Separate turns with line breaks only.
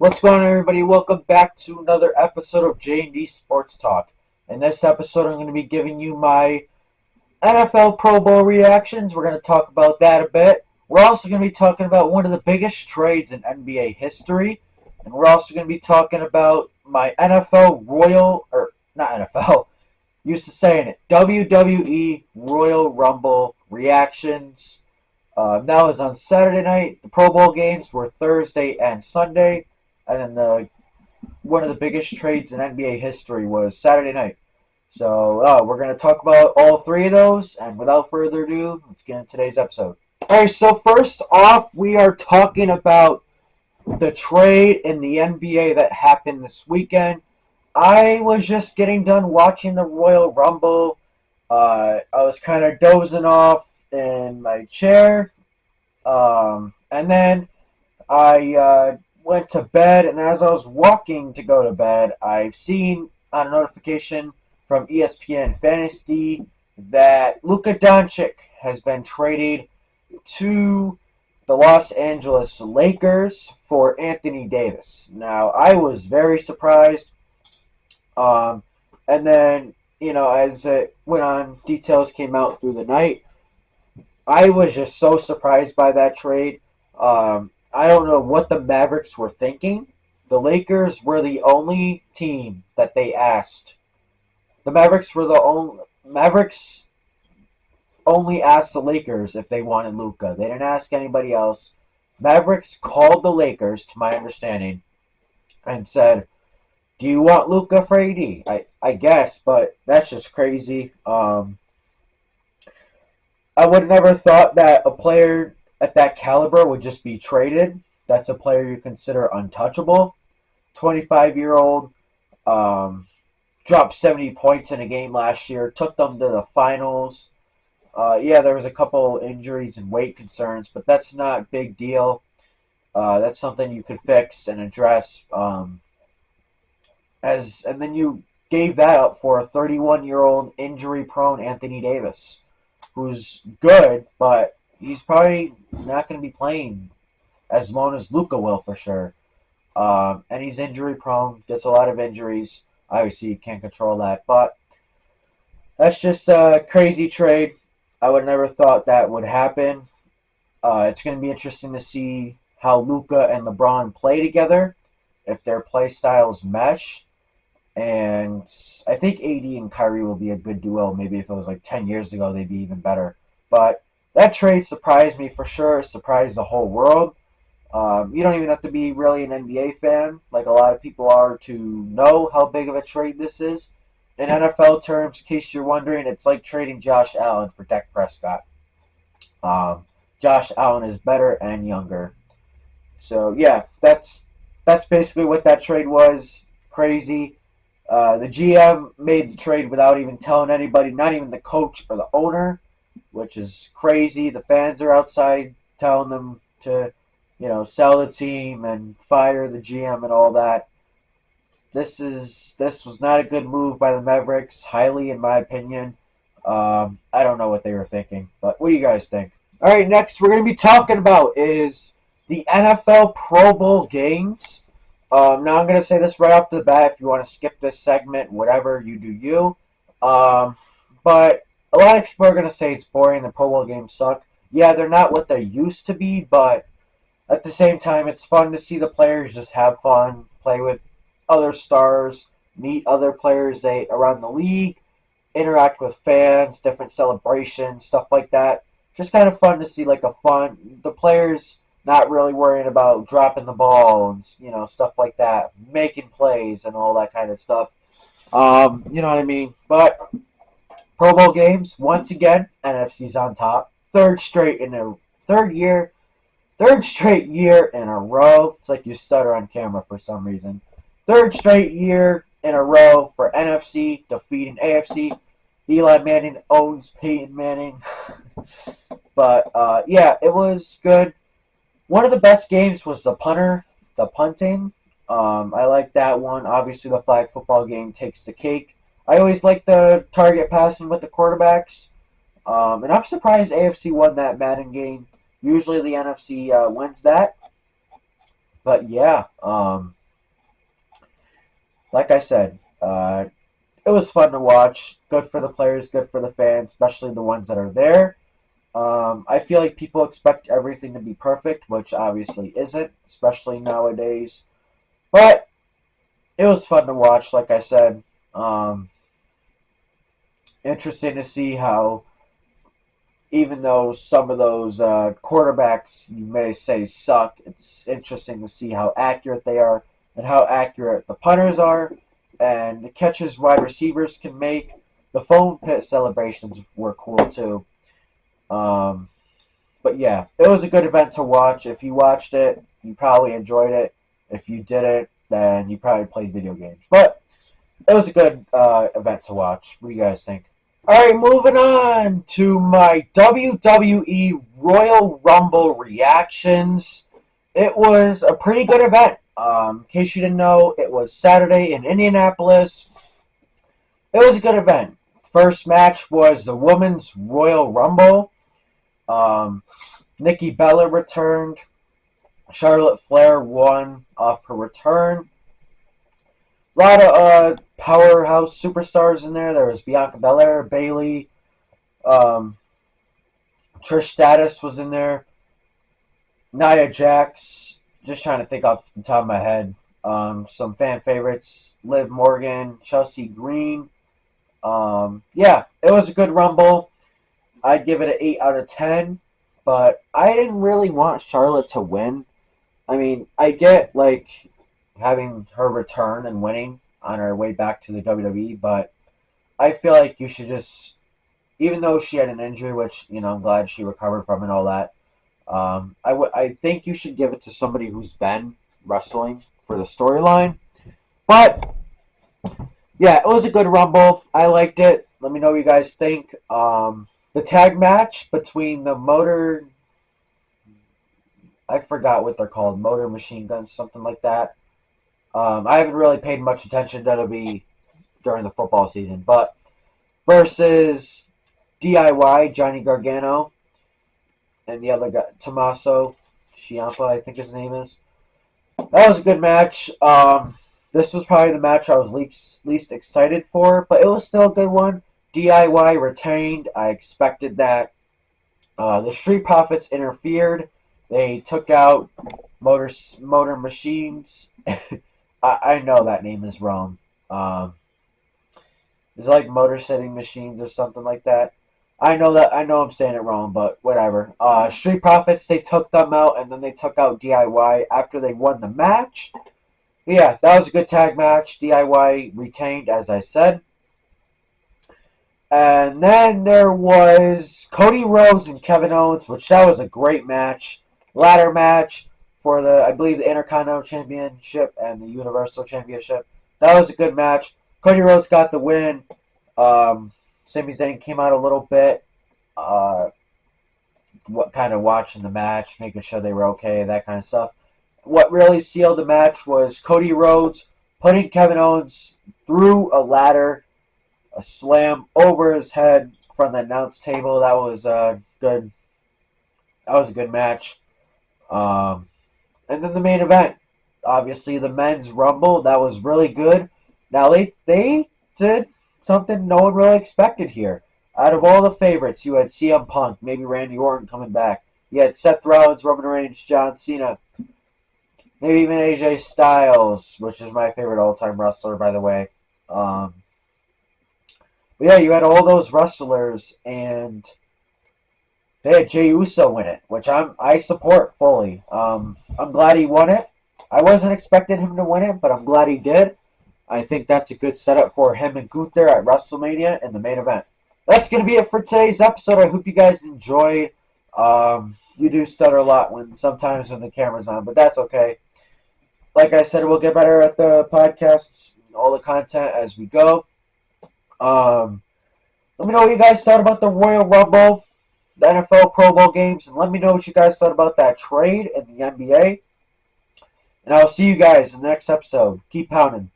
What's going on, everybody? Welcome back to another episode of J&D Sports Talk. In this episode, I'm going to be giving you my NFL Pro Bowl reactions. We're going to talk about that a bit. We're also going to be talking about one of the biggest trades in NBA history. And we're also going to be talking about my NFL Royal, or not NFL, used to saying it, WWE Royal Rumble reactions. That was on Saturday night. The Pro Bowl games were Thursday and Sunday. And then one of the biggest trades in NBA history was Saturday night. So we're going to talk about all three of those. And without further ado, let's get into today's episode. All right, so first off, we are talking about the trade in the NBA that happened this weekend. I was just getting done watching the Royal Rumble. I was kind of dozing off in my chair. And then I went to bed, and as I was walking to go to bed, I've seen on a notification from ESPN Fantasy that Luka Doncic has been traded to the Los Angeles Lakers for Anthony Davis. Now, I was very surprised. And then, as it went on, details came out through the night. I was just so surprised by that trade. I don't know what the Mavericks were thinking. The Lakers were the only team that they asked. The Mavericks only asked the Lakers if they wanted Luka. They didn't ask anybody else. Mavericks called the Lakers, to my understanding, and said, "Do you want Luka for AD?" I guess, but that's just crazy. I would never thought that a player at that caliber would just be traded. That's a player you consider untouchable. 25-year-old, dropped 70 points in a game last year, took them to the finals. Yeah, there was a couple injuries and weight concerns, but that's not a big deal. That's something you could fix and address. And then you gave that up for a 31-year-old injury-prone Anthony Davis, who's good, but he's probably not going to be playing as long as Luka will for sure. And he's injury prone, gets a lot of injuries. Obviously, you can't control that, but that's just a crazy trade. I would never thought that would happen. It's going to be interesting to see how Luka and LeBron play together, if their play styles mesh. And I think AD and Kyrie will be a good duo. Maybe if it was like 10 years ago, they'd be even better. But that trade surprised me for sure. Surprised the whole world. You don't even have to be really an NBA fan, like a lot of people are, to know how big of a trade this is. In NFL terms, in case you're wondering, it's like trading Josh Allen for Dak Prescott. Josh Allen is better and younger. So yeah, that's basically what that trade was. Crazy. The GM made the trade without even telling anybody, not even the coach or the owner, which is crazy. The fans are outside telling them to, sell the team and fire the GM and all that. This was not a good move by the Mavericks, highly in my opinion. I don't know what they were thinking, but what do you guys think? All right, next we're going to be talking about is the NFL Pro Bowl games. Now I'm going to say this right off the bat. If you want to skip this segment, whatever, you do you. But a lot of people are going to say it's boring. The Pro Bowl games suck. Yeah, they're not what they used to be, but at the same time, it's fun to see the players just have fun, play with other stars, meet other players around the league, interact with fans, different celebrations, stuff like that. Just kind of fun to see, the players not really worrying about dropping the ball and stuff like that, making plays and all that kind of stuff. You know what I mean? But Pro Bowl games, once again, NFC's on top. Third straight year in a row. It's like you stutter on camera for some reason. Third straight year in a row for NFC defeating AFC. Eli Manning owns Peyton Manning. But yeah, it was good. One of the best games was the punting. I like that one. Obviously, the flag football game takes the cake. I always like the target passing with the quarterbacks. And I'm surprised AFC won that Madden game. Usually the NFC wins that. But yeah, like I said, it was fun to watch. Good for the players, good for the fans, especially the ones that are there. I feel like people expect everything to be perfect, which obviously isn't, especially nowadays. But it was fun to watch, like I said. Um, Interesting to see how, even though some of those quarterbacks you may say suck, it's interesting to see how accurate they are and how accurate the punters are and the catches wide receivers can make. The foam pit celebrations were cool too. Um, but yeah, it was a good event to watch. If you watched it, you probably enjoyed it. If you didn't, then you probably played video games. But it was a good event to watch. What do you guys think? All right, moving on to my WWE Royal Rumble reactions. It was a pretty good event. In case you didn't know, it was Saturday in Indianapolis. It was a good event. First match was the Women's Royal Rumble. Um, Nikki Bella returned. Charlotte Flair won off her return. A lot of powerhouse superstars in there. There was Bianca Belair, Bayley, um, Trish Stratus was in there. Nia Jax. Just trying to think off the top of my head. Some fan favorites: Liv Morgan, Chelsea Green. Yeah, it was a good Rumble. I'd give it an 8 out of 10, but I didn't really want Charlotte to win. I mean, I get like having her return and winning on her way back to the WWE, but I feel like you should just, even though she had an injury, which I'm glad she recovered from and all that. I think you should give it to somebody who's been wrestling for the storyline. But yeah, it was a good Rumble. I liked it. Let me know what you guys think. The tag match between the motor, I forgot what they're called, motor machine guns, something like that. I haven't really paid much attention to WWE during the football season, but versus DIY, Johnny Gargano, and the other guy, Tommaso Ciampa, I think his name is. That was a good match. This was probably the match I was least excited for, but it was still a good one. DIY retained. I expected that. The Street Profits interfered. They took out Motor Machines. I know that name is wrong. It's like Motor City Machines or something like that. I know I'm saying it wrong, but whatever. Street Profits, they took them out and then they took out DIY after they won the match. Yeah, that was a good tag match. DIY retained, as I said. And then there was Cody Rhodes and Kevin Owens, which that was a great match. Ladder match for I believe, the Intercontinental Championship and the Universal Championship. That was a good match. Cody Rhodes got the win. Sami Zayn came out a little bit, kind of watching the match, making sure they were okay, that kind of stuff. What really sealed the match was Cody Rhodes putting Kevin Owens through a ladder, a slam over his head from the announce table. That was good. That was a good match. And then the main event, obviously the men's rumble. That was really good. Now they did something no one really expected here. Out of all the favorites, you had CM Punk, maybe Randy Orton coming back. You had Seth Rollins, Roman Reigns, John Cena, maybe even AJ Styles, which is my favorite all-time wrestler, by the way. But yeah, you had all those wrestlers, and they had Jey Uso win it, which I support fully. I'm glad he won it. I wasn't expecting him to win it, but I'm glad he did. I think that's a good setup for him and Gunther at WrestleMania in the main event. That's going to be it for today's episode. I hope you guys enjoyed. You do stutter a lot sometimes when the camera's on, but that's okay. Like I said, we'll get better at the podcasts, all the content as we go. Let me know what you guys thought about the Royal Rumble, the NFL Pro Bowl games, and let me know what you guys thought about that trade in the NBA. And I'll see you guys in the next episode. Keep pounding.